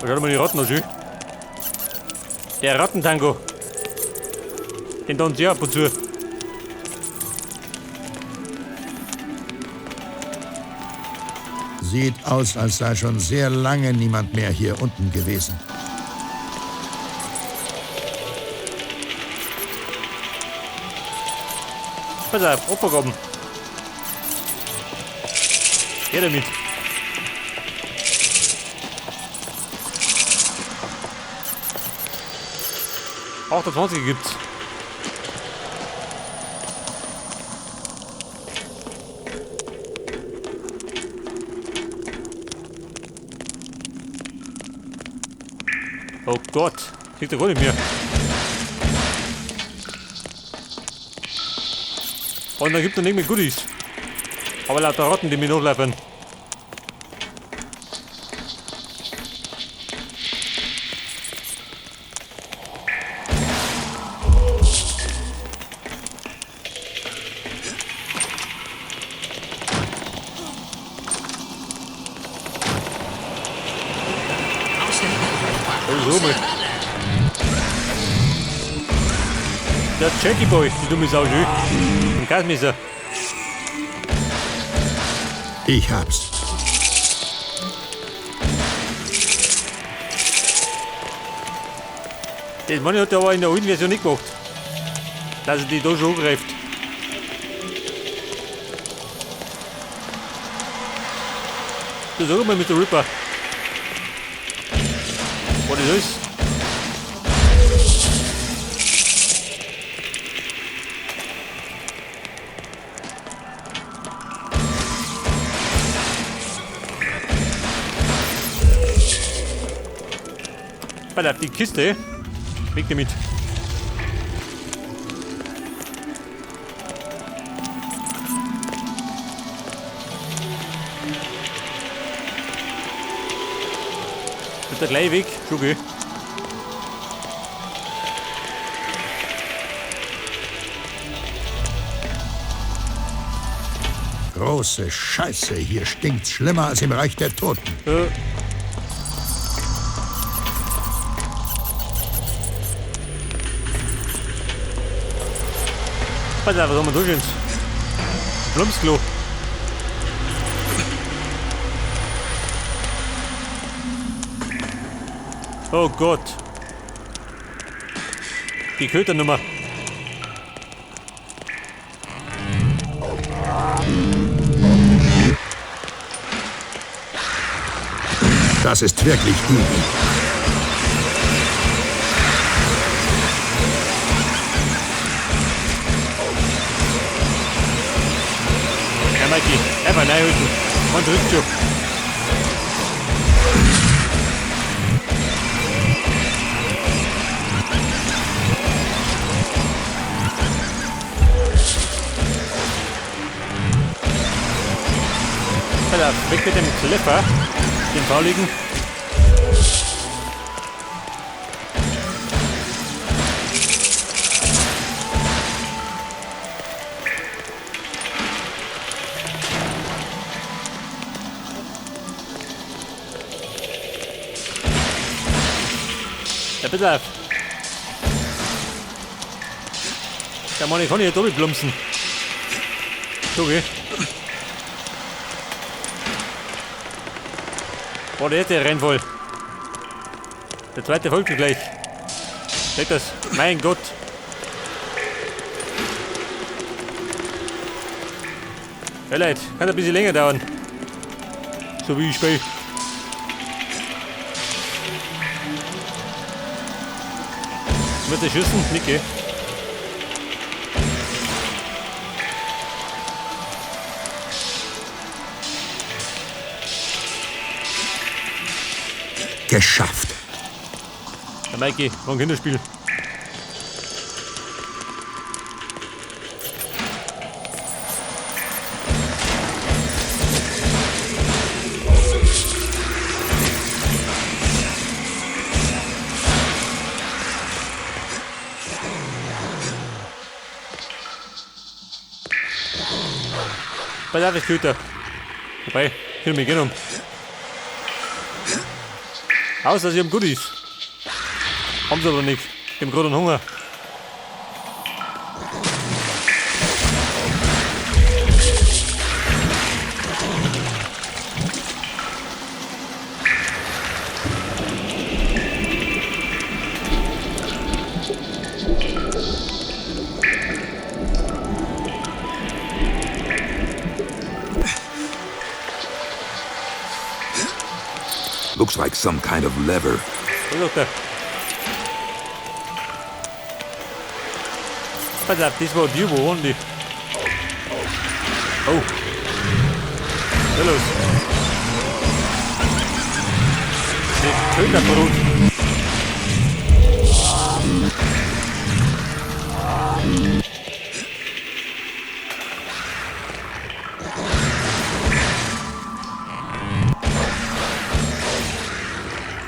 Schau mal die Ratten an, schön. Der Rattentango. Den tanzen sie ab und zu. Sieht aus, als sei schon sehr lange niemand mehr hier unten gewesen. Pass auf, Opfergaben. Geh damit. Auch der 20 gibt's. Oh Gott, kriegt er gar nicht mehr. Und dann gibt er nicht mehr Goodies. Aber lauter Ratten, die mir nachlaufen. So mal. Der Jackie Boy, die dumme Sau, schön. Ein Gasmesser. Ich hab's. Das Mann hat er aber in der alten Version nicht gemacht. Dass er die da schon angreift. So, sag mal, Mr. Ripper. Was ist das? Pass auf die Kiste. Weg damit. Tut er gleich weg. Schon geh. Große Scheiße, hier stinkt's schlimmer als im Reich der Toten. Pass auf, was haben wir da schön? Plumpsklo. Oh Gott. Die Köternummer. Das ist wirklich übel. Ja, Mikey, einfach reinhalten. Und drückt schon. Weg mit dem Klepper, den fauligen. Ja, bitte auf. Der Mann, ich kann nicht doppelt plumpsen. So, geh. Oh, der erste rennt voll. Der zweite folgt mir gleich. Seht das? Mein Gott. Ja, Leute, kann ein bisschen länger dauern. So wie ich spiele. Wird er schießen? Nicke. Geschafft. Der Mikey, morgen Kinderspiel. Pass auf, das Köter. Vorbei, ich will mich gehen um. Außer sie haben Goodies. Haben sie aber nicht. Die haben gerade einen Hunger. Looks like some kind of lever. So sagt er. Pass auf, das war die, wo waren die? Oh. Na los. Das Köderbrot.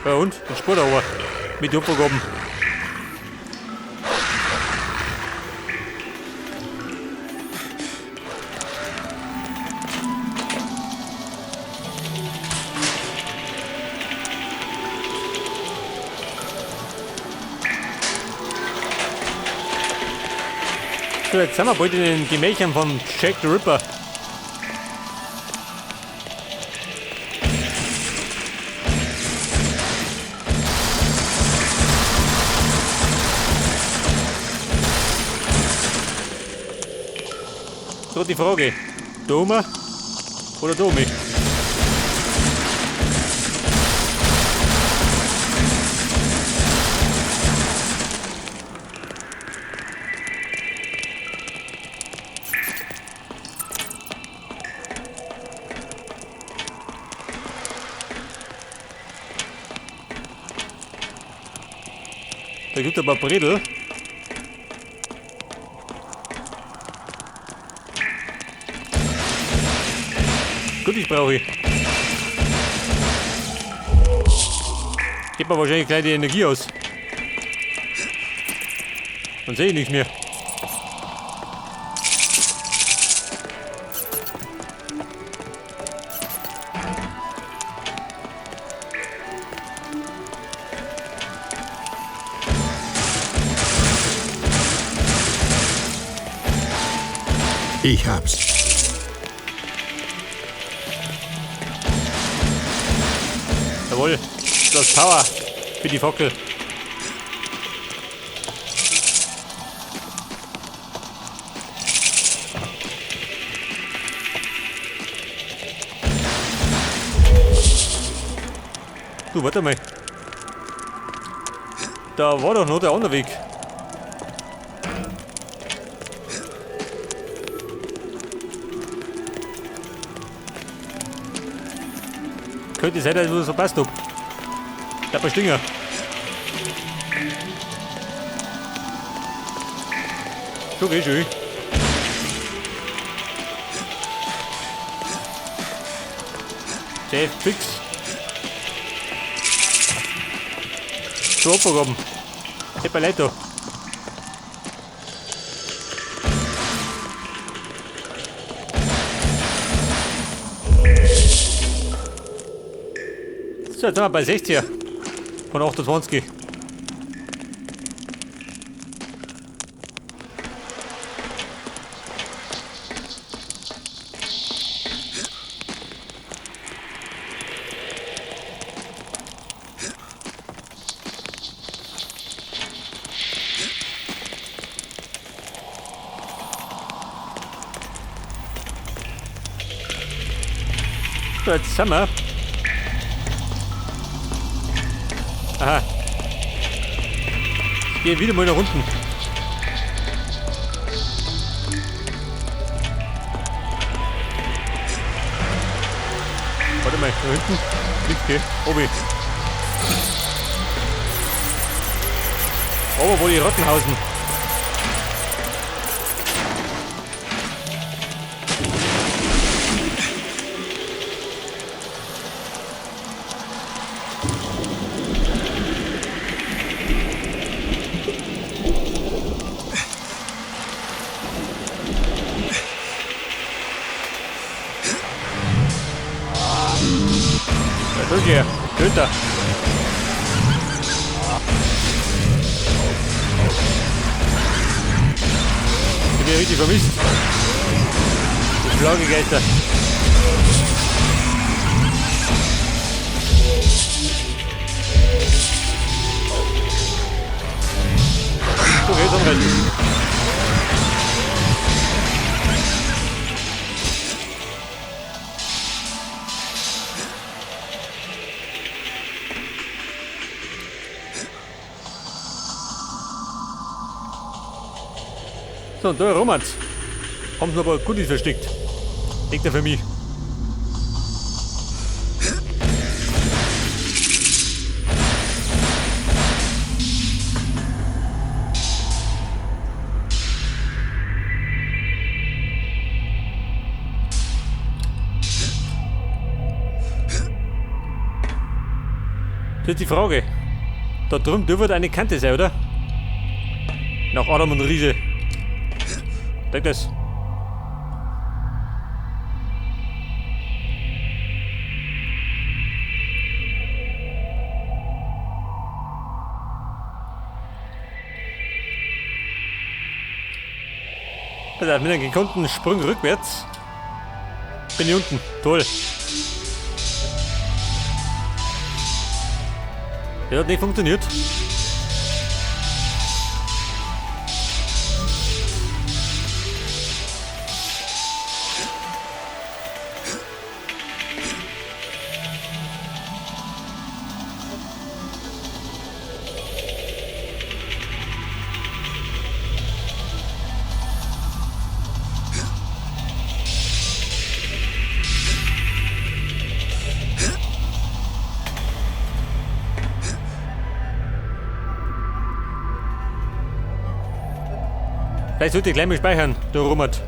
Ja und? Ein Sport aber. Mit Opfergaben. So, jetzt sind wir bald in den Gemächern von Jack the Ripper. So die Frage, da oben oder da oben? Da gibt es aber Bredel. Gut, ich brauche. Gibt mir wahrscheinlich gleich die Energie aus. Dann sehe ich nichts mehr. Ich hab's. Jawohl, das Power für die Fackel. Du, warte mal. Da war doch noch der andere Weg. Könnte sein, dass ich das verpasst habe. Der paar Stinger. So geht schön. Safe fix. So Opfergaben. Seppaleto. So, jetzt sind wir bei 60er von 28. So, jetzt sind wir. Aha. Ich gehe wieder mal nach unten. Warte mal, da hinten. Nichts, gell? Obi. Aber wo die Ratten hausen. Töter. die richtig vermisst. Die Schlagegeister. Okay, jetzt anrennen. So, und da Roman. Haben sie noch ein paar Goodies versteckt. Denkt er für mich. Das ist die Frage. Da drüben dürfte eine Kante sein, oder? Nach Adam und Riese. Denk das. Pass auf, mit einem gekonnten Sprung rückwärts bin ich unten. Toll. Der hat nicht funktioniert. Vielleicht sollte ich gleich mal speichern, der Robert.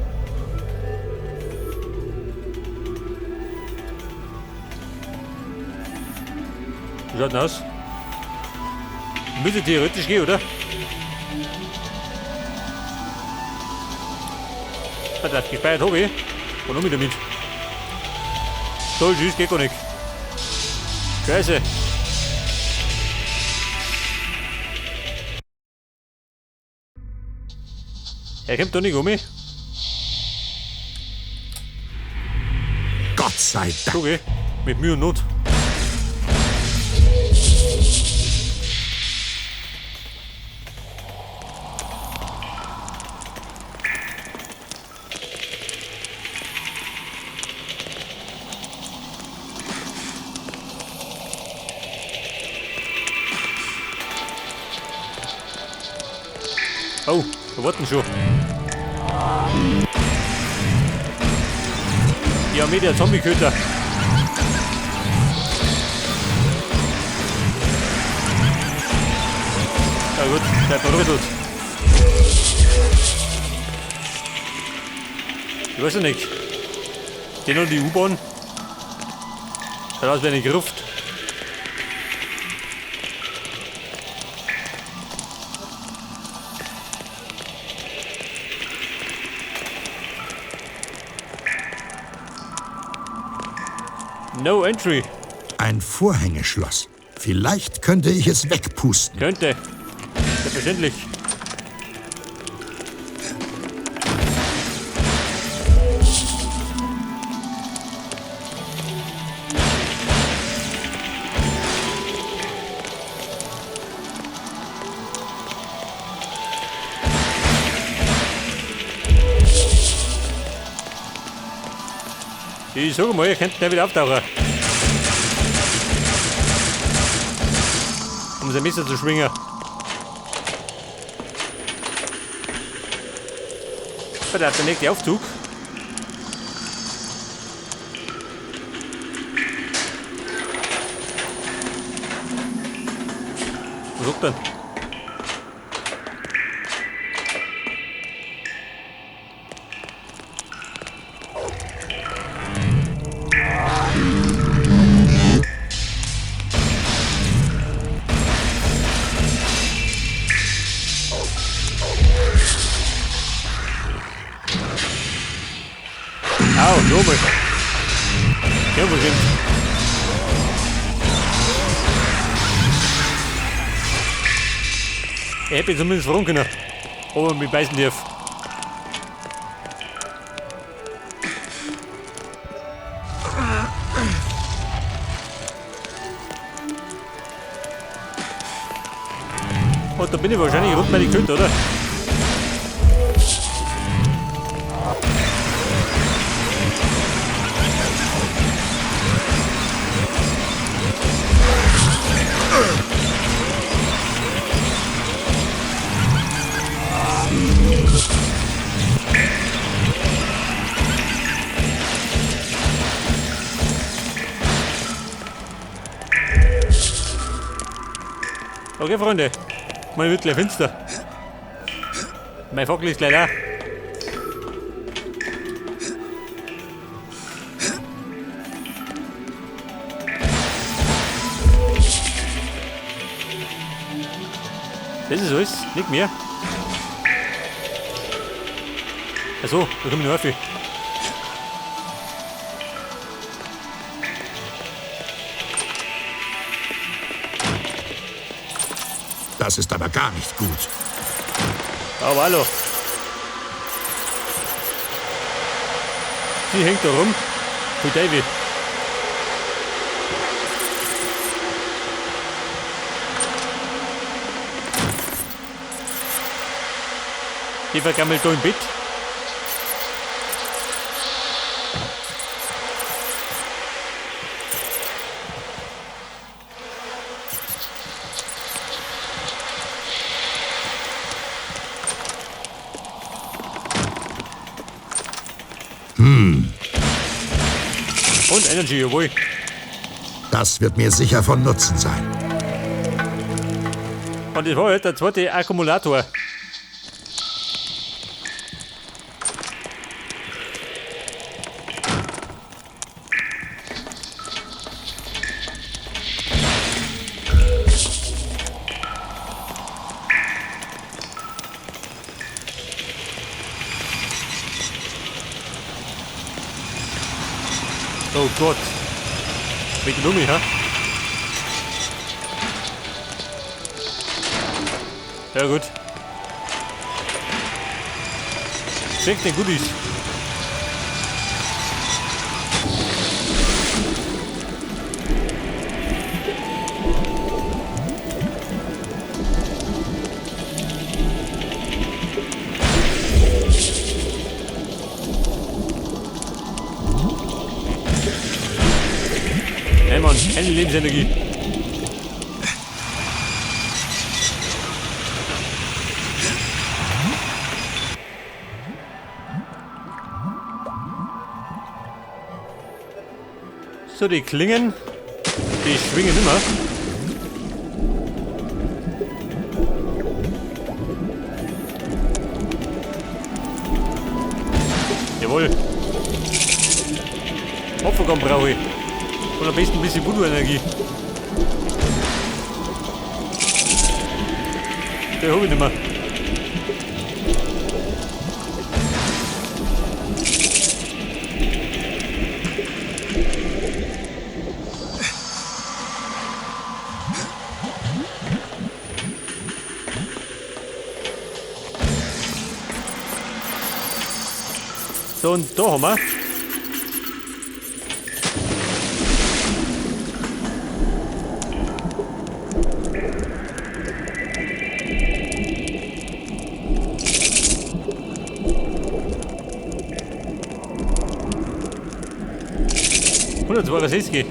Wie schaut denn aus? Müsste theoretisch gehen, oder? Hat das gespeichert, habe ich. Und noch mit damit. Toll, tschüss, geht gar nicht. Scheiße. Er kommt doch nicht um mich. Gott sei Dank. Okay, mit Mühe und Not. Oh, da warten schon. Ja, mit der Zombie-Köter. Ja gut, der hat noch tot. Ich weiß ja nicht. Den und die U-Bahn. Schaut aus wie eine Gruft. No entry. Ein Vorhängeschloss. Vielleicht könnte ich es wegpusten. Könnte. Selbstverständlich. Ich sag mal, ihr könnt nicht wieder auftauchen. Um sein Messer zu schwingen. Verdammt, der nächste Aufzug. Was sagt denn? Au, Jobel. Ja, bestimmt. Ich hätte zumindest fragen können, ob er mich beißen darf. Und da bin ich wahrscheinlich rund bei die Köter, oder? Okay, Freunde. Mal wird gleich finster. Mein Fackel ist gleich da. Das ist alles, nicht mehr. Achso, da kommen noch viel. Das ist aber gar nicht gut. Aber hallo. Sie hängt da rum. Für David. Die vergammelt da im Bett. Und Energy, jawohl. Das wird mir sicher von Nutzen sein. Und das war halt der zweite Akkumulator. Oh Gott. Mit Lummi, ha? Ja gut. Check den Goodies. Hey Mann, keine Lebensenergie. So, die Klingen, die schwingen immer. Jawohl. Opferkorn brauche ich. Und am besten ein bisschen Voodoo-Energie. Der habe ich nicht mehr. So, und da haben wir. Rasiski.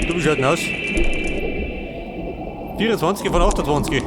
Du bist halt ein Haus. 24 von 28.